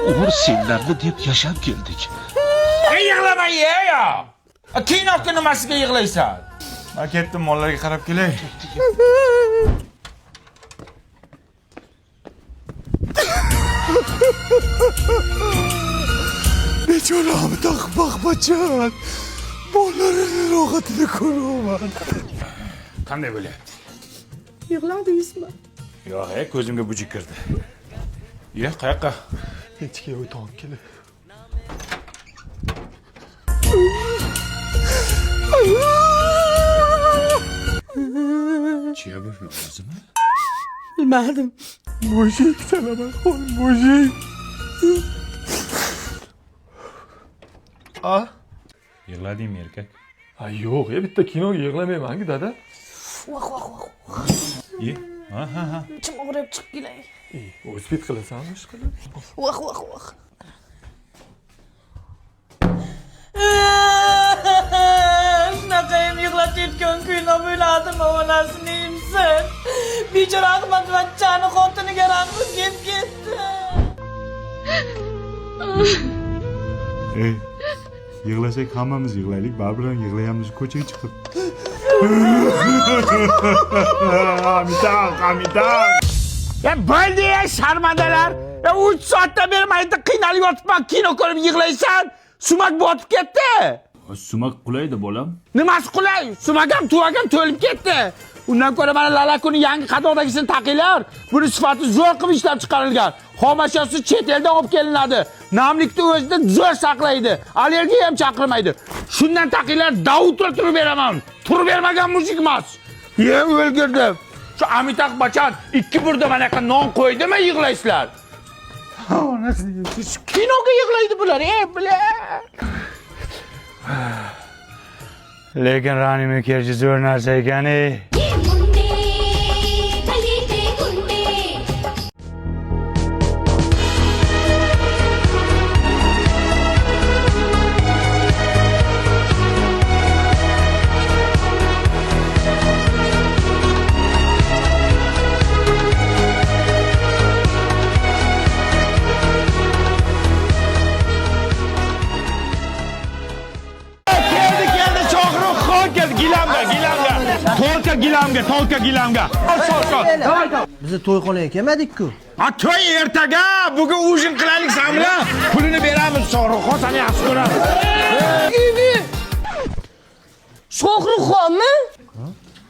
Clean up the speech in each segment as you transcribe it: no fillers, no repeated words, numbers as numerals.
umr senlarni deb yashab keldik. Yig'lama ya. Kinoga nimasiga yig'laysan? Men ketdim, mollarga qarab kelay. Bechoramı takmak bachan. Mollarning rohatini ko'raman. Qanday bo'lyapti? Yig'ladingizmi? Yo'q, ko'zimga bujik kirdi. Ye, qayoqqa? Ichga o'tib kelay. Chiya bo'lmi o'zimi? Bilmadim. Mujik salaman qo'y, mujik. A? Yig'ladingmi erkak? Ha yo'q, bitta kinoga yig'lamayman-ku dada. Ye. Ha. Ichim og'rib chiqib kelay. O'zbek qilasanmi ish qilib? Voh. Shunaqayam yig'latayotgan kino bo'ladimi, onasini imsin. Bechora Ahmadvachchani xotiniga rahmi kelib ketdi. Yig'lasak hammamiz yig'laylik, baribir yig'layamiz ko'chaga chiqib. Amitan. Ya bo'ldi ya sharmandalar. Ya 3 soatdan beri mayda qiynalib yotibman, kino ko'rib yig'laysan. Sumak botib ketdi. Sumak qulaydi bolam. Nimasi qulay? Sumak ham tuvagam to'lib ketdi. Undan ko'ra mana Lalakuni yangi qadoqdagisini taqinglar. Buni sifati zo'r qilib ishlab chiqarilgan. Xomashyosi chet eldan olib kelinadi. Namlikni o'zida zo'r saqlaydi. Allergiya ham chaqirmaydi. Shundan taqinglar, Davud turib beraman. Turib bermagan mujik emas. Ye, o'lgirdim. Shu Amitabh Bachchan 2 burda mana yoqqa non qo'ydimi yig'laysizlar? Siz kinoga yig'laydi bular, bular. Lekin Rani Mukerji zo'r narsa ekan-e. Tolka gilamga. Sol. Bizni to'yxonaga kelmadik-ku. Ha, to'y ertaga. Bugun ujin qilaylik samla. Pulini beramiz, Shohruxxon seni yaxshi ko'radi. Shohruxxonmi?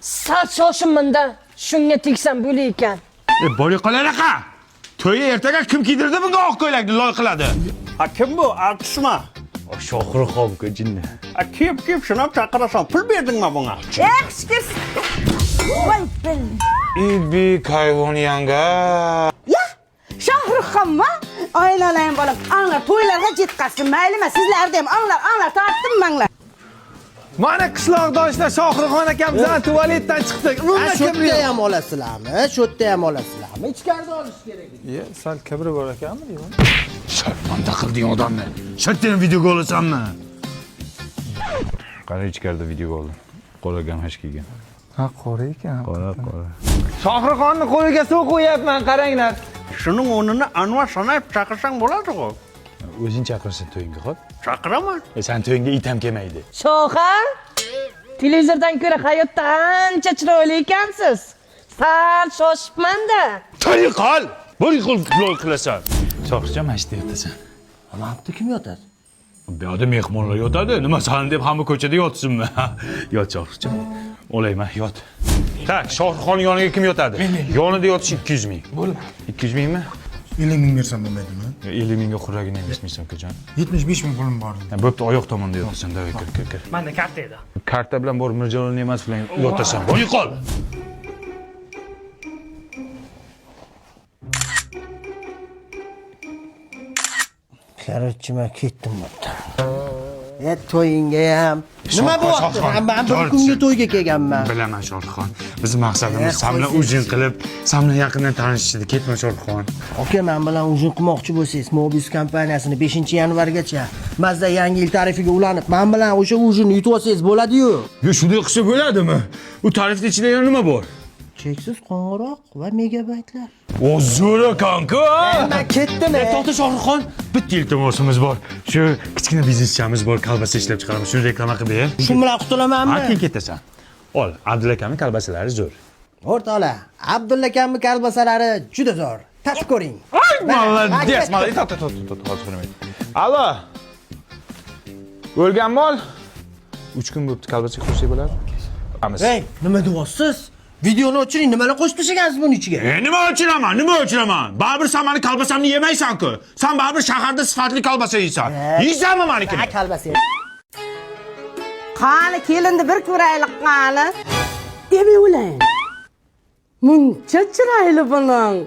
Sal shoshimanda. Shunga tegsam bo'lar ekan. Bori qolalaqa. To'y ertaga kim kiydirdi bunga oq ko'ylakni loy qiladi? Ha kim bu? Artistmi? Shohruxxon-ku jinni. Ha kiyib shuni ham chaqirasan. Pul berdingmi bunga? Yaxshi. Voy bil. Ibi kayvon yanga. Ya, Shohruxxonmi? Oilalang bo'lib, anglar to'ylarga yetkazsin. Maylimi, sizlarda ham anglar tortdim manglar. Mana qishloqdoshlar Shohruxxon akam bilan tualetdan chiqdik. Shotda ham olasizlarmi? Shotda ham olasizlarmi? Ichkarida olish kerak. Ye, sal kibri bor ekanmi deyman. Sharmanda qilding odamni. Shatdan videoga olasanmi? Qara ichkarida video oldim. Qo'laga mash kiygan. Ha, qora ekan. Qora. Shohruxxonni qo'liga suv qo'yapman, qaranglar. Shuning o'rnini Anvar Sanoyev chaqirsang bo'ladi-ku. O'zing chaqirsin to'yingga, xo'p? Chaqiraman. Sen to'yingga it ham kelmaydi. Shoha? Televizordan ko'ra hayotda ancha chiroyli ekansiz. Sal shoshibman-da. To'y qol. Bir qo'l qilasan. Shohruxjon mana shu yotasan. Mana bu kim yotadi? Bu yerda mehmonlar yotadi. Nima san deb hamma ko'chada yotsinmi? Yot Shohruxjon. Olayman, yot. Tak, Shohruxxon yoniga kim yotadi? Yonida yotish 200 ming. Bo'ldi. 200 mingmi? 50 ming bersam bo'lmaydimi? 50 mingga quragini emishmisan ko'jon. 75 ming pulim bor. Bo'pti, oyoq tomonda yotasan, davay kir. Menda karta edi. Karta bilan borib Mirjalol Ne'matov bilan yotasan. Bo'y qol. Qarorchi men ketdim bo'pti. To'yingga ham. Nima bo'pti? Men bir kunga to'yga kelganman. Bilaman Shohruxxon. Bizning maqsadimiz sen bilan ujin qilib, sen bilan yaqindan tanishishdi. Ketma Shohruxxon. Aka, men bilan ujin qilmoqchi bo'lsangiz, Mobius kompaniyasini 5-yanvargacha Mazda yangi yil tarifiga ulanib, men bilan o'sha ujinni yutib olsangiz bo'ladi-yu. Yo, shunday qilsa bo'ladimi? U tarifning ichida yana nima bor? cheksiz qo'ng'iroq va megabaytlar. O zo'ra kanka. Men ketdim. To'xta Shohruxxon, bitta iltimosimiz bor. Shu kichkina bizneschamiz bor, kolbasa ishlab chiqaramiz. Shuni reklama qilib ber. Shu bilan qutulamanmi? Keyin ketasan. Ol, Abdulla akamning kolbasalari zo'r. O'rtoqlar, Abdulla akamning kolbasalari juda zo'r. Tatib ko'ring. Молодец, молодец. To'xta. Allo. O'lgan mol 3 kun bo'libdi, kolbasa qo'shsak bo'ladi? Hey, nima deyapsiz? Videoni o'chiring, nimalar qo'shib tashlagansiz buning ichiga? Nima o'chiraman? Baribir sen meni kolbasamni yemaysan-ku. Sen baribir shaharda sifatli kolbasa yeysan. Yeysanmi menikini? Ha, kolbasa. Qani kelindi bir ko'raylik qani. Emi o'lang. Muncha chiroyli buning.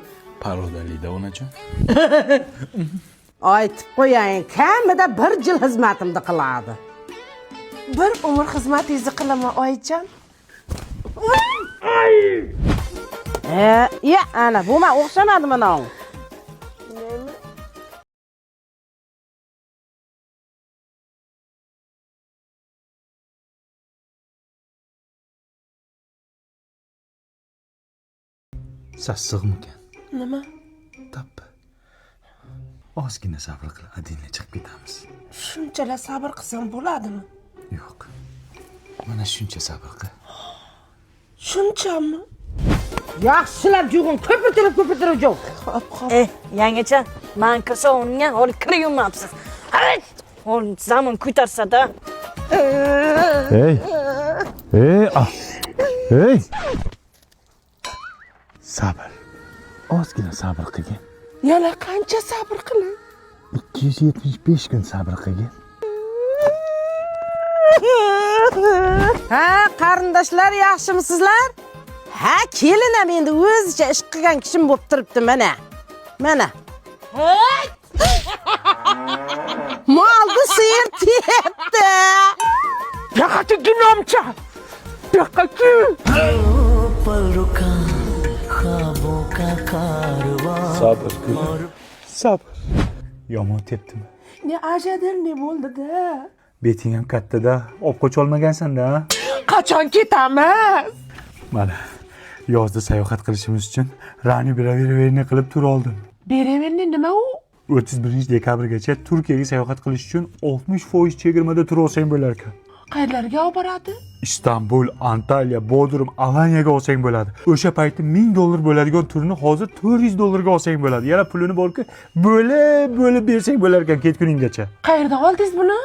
Parodalida onajon. Aytib qo'ying, kamida 1 yil xizmatimni qiladi. Bir umr xizmatingizni qilaman oyijon. Ya, ana bu men o'xshamadi mana. Sassiqmikan? Nima? Tappi. Ozgina sabr qil, adinga chiqib ketamiz. Shunchalar sabr qilsam bo'ladimi? Yo'q. Mana shuncha sabr qil. Shunchami? Yaxshilab jug'in, ko'pirtirib jug'. Yangacha, men kirsa unga olib kirayapsiz. Hayt! Ol zamon ko'tarsa-da. Hey. Hey. Sabr. Ozgina sabr qilgin. Yana qancha sabr qilay? 275 kun sabr qilgin. Ha, qarindoshlar, yaxshimisizlar? Ha, kelinam endi o'zicha ish qilgan kishim bo'lib turibdi mana. Mana. Molni sir tepdi. Yaqati ginomcha. Yaqati. Sabr. Yomon tepdimi? Ne ajadir ne bo'ldi-da? Beting ham katta-da, olib qoch olmagansan-da. Qachon ketamiz? Mana, yozda sayohat qilishimiz uchun Rani beraverni qilib tur oldim. Beraverni nima u? 31 dekabrgacha Turkiyaga sayohat qilish uchun 60% chegirmada tur olsang bo'lar ekan. Qayerlarga olib boradi? Istanbul, Antalya, Bodrum, Alaniyaga olsang bo'ladi. O'sha paytda $1000 bo'ladigan turni hozir $400 olsang bo'ladi. Yana pulini borki, bo'lib bersang bo'lar ekan ketguninggacha. Qayerdan oldingiz buni?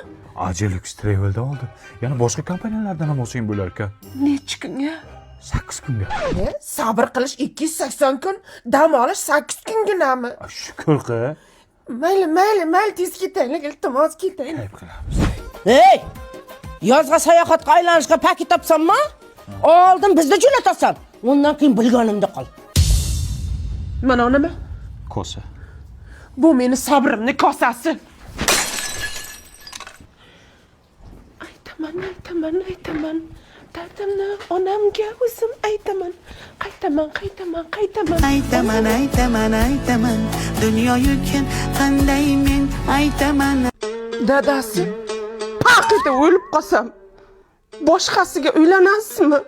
Ajelux Travel'da oldim. Yana boshqa kompaniyalardan ham olsang bo'lar ekan. Necha kunga? 8 kunga. Sabr qilish 280 kun, dam olish 8 kunginami? Shukr qil. Mayli, tez ketaylik, iltimos ketaylik. Ayb qilamiz. Hey! Yozga sayohatga aylanishga paket topsammi? Oldin bizni jo'natasan. Undan keyin bilganimda qol. Mana nima? Kosa. Bu meni sabrimni kosasi. Aytaman. Dardimni onamga o'zim aytaman. Qaytaman. Aytaman. Dunyo yukin qanday men aytaman. Dadasi, paqida o'lib qolsam, boshqasiga uylanasizmi?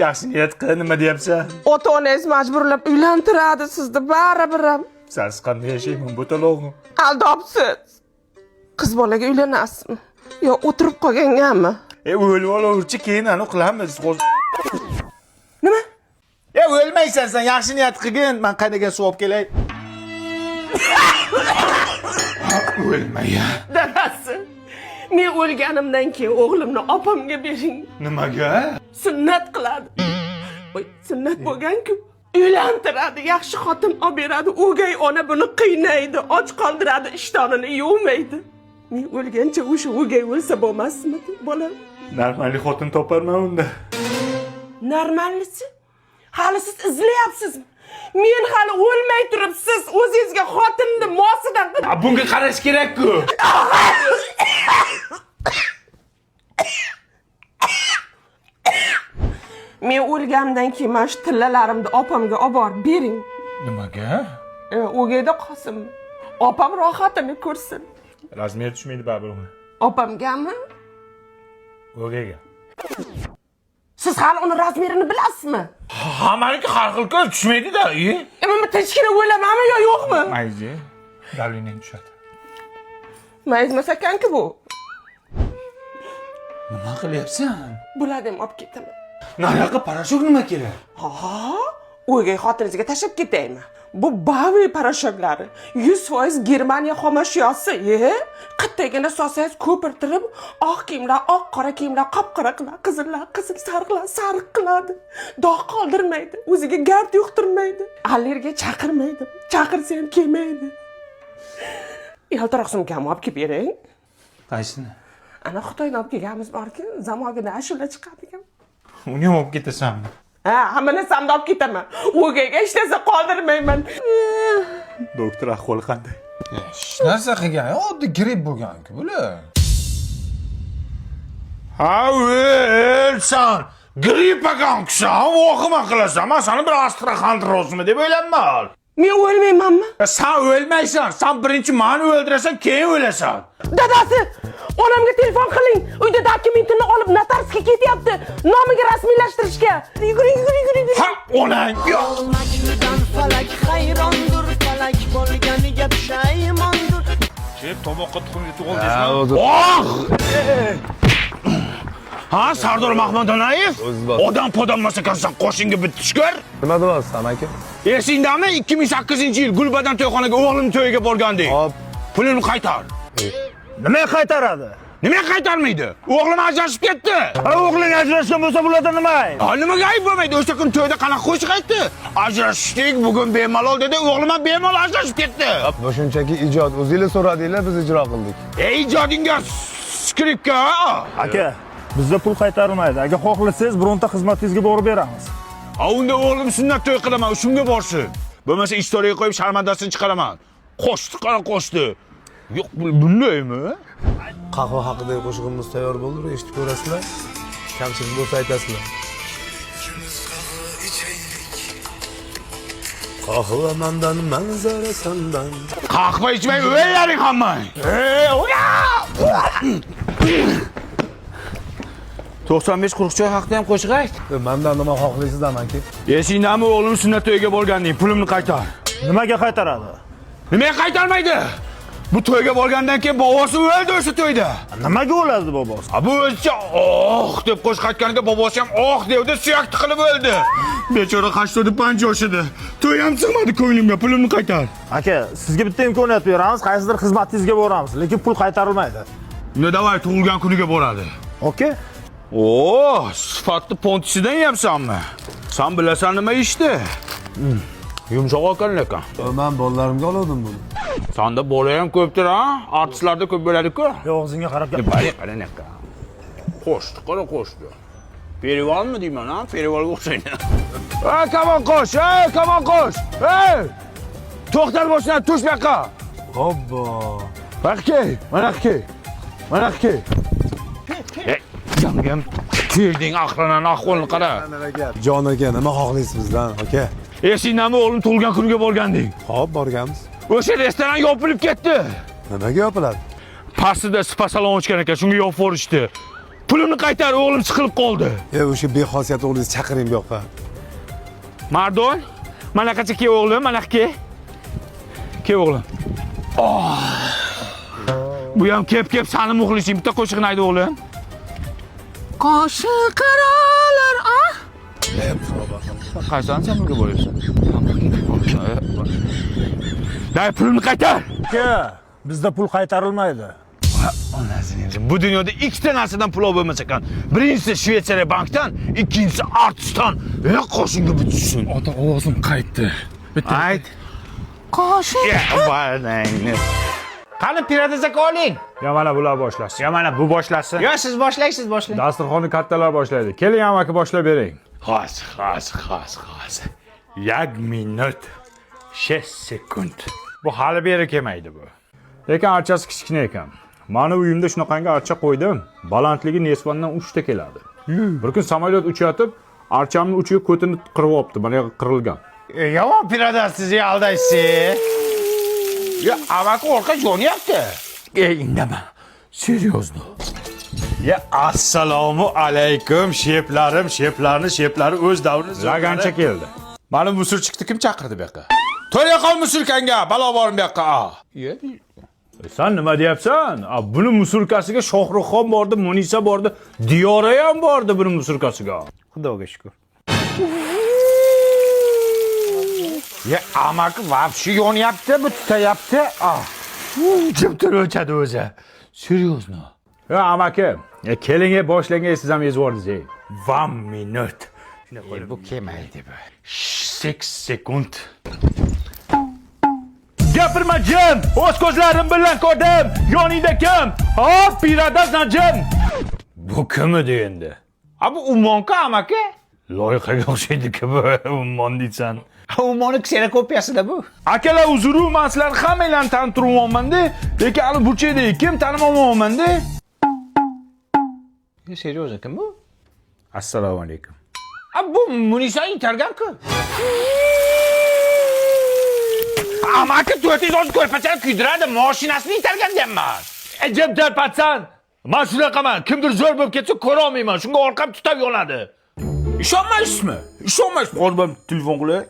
Yaxshi niyat qil, nima deyapsan? Ota-onangiz majburlab uylantiradi sizni baribir ham. Siz qanday yashayman bu talog'im? Aldobsiz. Qiz bolaga uylanasizmi? Yo o'tirib qolgangami? O'lib olaverchi, keyin aniq qilamiz. Nima? O'lmaysan sen, yaxshi niyat qilgin. Men qaydaga suv olib kelay. O'lmaya. Dadasi, men o'lganimdan keyin o'g'limni opamga bering. Nimaga? Sunnat qiladi. Sunnat bo'lgan-ku, uylantiradi, yaxshi xotin olib beradi. O'gay ona buni qiynaydi, och qoldiradi, ishtonini yuvmaydi. Men o'lgancha o'sha o'gay o'lsa bo'lmasmi, bolam? Normalli xotin toparman unda. Normallisi? Hali siz izlayapsizmi? Men hali o'lmay turib siz o'zingizga xotinni mosidan Bunga qarash kerak-ku. Men o'lganimdan keyin mana shu tillalarimni opamga olib borib bering. Nimaga? O'gayda qolsin. Opam rohatini ko'rsin. Razmer tushmaydi baribir uni. Opamgami? O'gayga. Siz hali uni razmerini bilasizmi? Hammaniki har xil ko'z tushmaydi-da, Men tashkira o'ylamami yo yo'qmi? Mayzi. Galvinin tushadi. Mayizmas ekan-ku bu. Nima qilyapsan? Bularni ham olib ketaman. Nariyoqqa parashok nima kerak? O'gay xotiningizga tashlab ketaymi? Bu Bavi parashoklari 100% Germaniya xomashyosi. Qattagina solsangiz ko'pirtirib, oq kiyimlar oq, qora kiyimlar qop-qora qiladi, qizillar qizil, sariqlar sariq qiladi. Dog' qoldirmaydi, o'ziga gard yuqtirmaydi, allergiya chaqirmaydi, chaqirsa ham kelmaydi. Yaltiroq sumkamni olib kelib bering. Qaysini? Ana Xitoydan olib kelganimiz bor-ku, zamonaga ashula chiqadigan. Uni ham olib ketasanmi? Hamma narsamni olib ketaman. O'gayga hech narsa qoldirmayman. Doktor ahvoli qanday? Hech narsa qilgan, oddiy gripp bo'lgan-ku bular. Ha, o'lsan. Grippaga o'xshab o'qima qilasan. Men seni bir astraxantrozmi deb o'ylayman. Men o'lmaymanmi? Sen o'lmaysan. Sen birinchi meni o'ldirasan, keyin o'lasan. Dadasi, onamga telefon qiling. Uyda dokumentini olib notarsga ketyapti. Nomiga rasmiylashtirishga. Yuguring. Ha, onang. Olmakdan falak hayrondur, falak bo'lganiga pushaymondur. Tomoqqa tuxum yutib oldingizmi? Ha, Sardor Mahmadonayev? Odam podamasa ekansan, qo'shinga bitishkor. Nima deyapsiz, amaki? Esingdami 2008-yil Gulbadan to'yxonaga o'g'lim to'yiga borgandik. Hop. Pulini qaytar. Nima qaytaradi? Nima qaytarmaydi? O'g'lim ajrashib ketdi. O'g'ling ajrashgan bo'lsa bulardan nima? Nimaga ayb bo'lmaydi? O'sha kun to'yda qanaqa qo'shiq aytdi? Ajrashdik, bugun bemalol dedi, o'g'lim ham bemalol ajrashib ketdi. Bu shunchaki ijod. O'zingizlar so'radinglar, biz ijro qildik. Ijodingga skripka. Aka, bizda pul qaytarilmaydi. Agar xohlasangiz, bironta xizmatingizga borib beramiz. Unda o'g'lim sunnat to'y qilaman, shunga borsin. Bo'lmasa istoriyaga qo'yib sharmandasini chiqaraman. Qo'shdi, qara qo'shdi. Yo'q, bundaymi? Qahva haqidagi qo'shig'imiz tayyor bo'ldi, eshitib ko'rasizlar. Kamchilik bo'lsa aytasizlar. Qahva mandan, manzara sandan. Qahva ichmay o'ylaring hammang. 95-40 choy haqida ham qo'shiq ayt. Mendan nima xohlaysiz, amaki? Esingdami o'g'lim sunnat to'yiga borganding, pulimni qaytar. Nimaga qaytaradi? Nimaga qaytarmaydi? Bu to'yga borgandan keyin bobosi o'ldi o'sha to'yda. Nimaga o'ladi bobosi? Bu o'zicha deb qo'shiq aytganiga bobosi ham devdi, suyak tiqilib o'ldi. Bechora 85 yoshida. To'y ham sig'madi ko'nglimga, pulimni qaytar. Aka, sizga bitta imkoniyat beramiz, qaysidir xizmatingizga boramiz, lekin pul qaytarilmaydi. Unda davay tug'ilgan kuniga boradi. Okey? Sifatli pontisidan yeyapsanmi? Sen bilasan nima ishdi? Yumshoq ekan. Men bolalarimga oldim buni. Sanda bola ham ko'pdir, ha? Artistlarda ko'p bo'ladi-ku. Og'zingga qarab gap. Qaranaqa. Qo'shdi, qara qo'shdi. Perivalmi deyman, ha? Perivalga o'xshaydi. Kamon qo'sh. To'xtar boshdan, tush bu yoqqa. Hoppa. Mana ki. Yangam kelding, aqranan ahvolni qara. Jon aka, nima xohlaysiz bizdan, aka? Esingdami o'g'lim tug'ilgan kuniga borgandik. Hop, borganmiz. O'sha restoran yopilib ketdi. Nimaga yopiladi? Pastida spa salon ochgan ekan, shunga yopib yuborishdi. Pulimni qaytar, o'g'lim siqilib qoldi. O'sha bexosiyat o'g'lingizni chaqiring bu yoqqa. Mardon, mana qacha kel o'g'lim, mana kel. Kel o'g'lim. Bu ham kep sani muxlising, bitta qo'shiqni ayt o'g'lim. Qo'shiq qarolar, Qaysan sen bunga bo'laysan? Dai pulni qaytar. Aka, bizda pul qaytarilmaydi. Bu dunyoda ikkita narsadan pul bo'lmas ekan. Birinchisi Shveysariya bankdan, ikkinchisi artistdan. Qo'shingga bitsin. Ota ovozim qaytdi. Bitta ayt. Qo'shiq. Barnangni. Qani piradazak oling. Ya mana bular boshlasin. Ya mana bu boshlasin. Yo, siz boshlaysiz. Dasturxonni kattalar boshlaydi. Keling, amaki boshlab bering. Xos. 1 minut 6 sekund. Bu hali beri kelmaydi bu. Lekin archasi kichkina ekan. Mani uyimda shunaqangi archa qo'ydim. Balandligi nesvandan 3 ta keladi. Bir kun samolyot uchayotib, archamning uchiga ko'tini qirib olibdi. Mana qirilgan. Yomon piradasiz aldaysiz. Ya, amaki orqa yonyapti. Indama. Серьезно. Ya assalomu alaykum sheplarni sheplari o'z davrini lagancha keldi. Mana musurchiqni kim chaqirdi bu yoqqa? To'ya qol musurkanga, balo bormi bu yoqqa? Sen nima deyapsan? Buni musurkasiga Shohruxxon bordi, Munisa bordi, Diyora ham bordi buni musurkasiga. Xudoga shukr. Ya amaki vapshi yonyapti, bu tutayapti. Jim turib o'chadi o'zi. Серьезно? Ya amaki, kelinga boshlangan siz ham yezvordingiz. 1 minut. Bu kelmaydi bu. 8 sekund. Gapirma jim. O'z ko'zlarim bilan ko'rdim. Yoningda kim? Hop, piradazdan jim. Bu kim edi endi? Bu Ummonka amaki? Loyihaga o'xshaydi-ku bu Ummon deysan. Ummonni ksenokopiyasida bu. Akalar uzr, men sizlarni hammanglarni tanishtirmayman-da, lekin hali burchakda kim tanimayman-da. Seryozni kim bu? Assalomu alaykum. Bu Munisa intergan-ku. Amaki 410 ko'rpachani kuydiradi, mashinasini itargan deyapman. Jim tarpatsan. Men shunaqaman, kimdir zo'r bo'lib ketsa ko'ra olmayman, shunga orqam tutab yonadi. Ishonmaysizmi? Ishonmaysiz. Qo'lbam telefon qilay.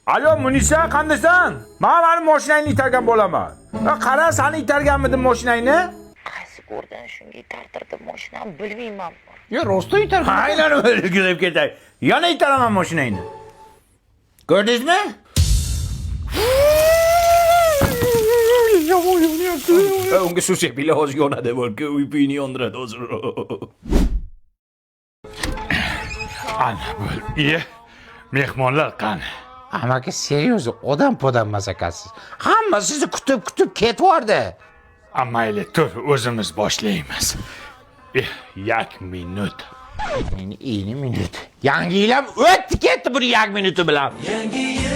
Alo Munisa, qandasan? Men mani mashinangni itargan bo'laman. Qara, seni itarganmidim mashinangni? Qaysi ko'rdan shunga itartirdim mashinani bilmayman. Yo, rosta itargan. Aynan o'zi gulib ketay. Yana itaraman mashinangni. Ko'rdingizmi? Unga shu shekilli hozir yonadi, balki uyini yondiradi hozir. Ana bo'l. Mehmonlar qani? Amaki seryozni odam masakasiz. Hamma sizni kutib ketvordi. Mayli, tur, o'zimiz boshlaymiz. 1 minut. Meni 2 minut. Yangi yil ham o'tdi ketdi buni 1 minuti bilan. Yangi yil